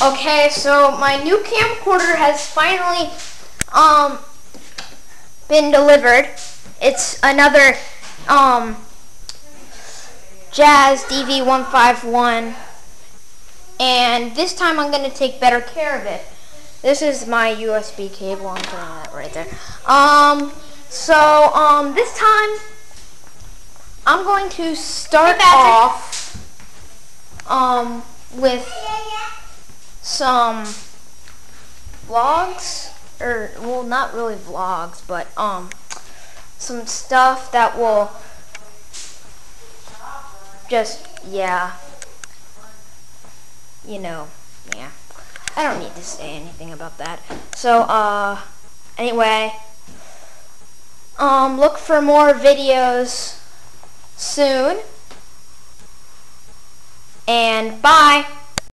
Okay, so my new camcorder has finally, been delivered. It's another, Jazz DV151, and this time I'm going to take better care of it. This is my USB cable, I'm putting that right there. This time, I'm going to start off, with some vlogs, or, well, not really vlogs, but, some stuff that will just, yeah, you know, yeah. I don't need to say anything about that. So, anyway, look for more videos soon, and bye!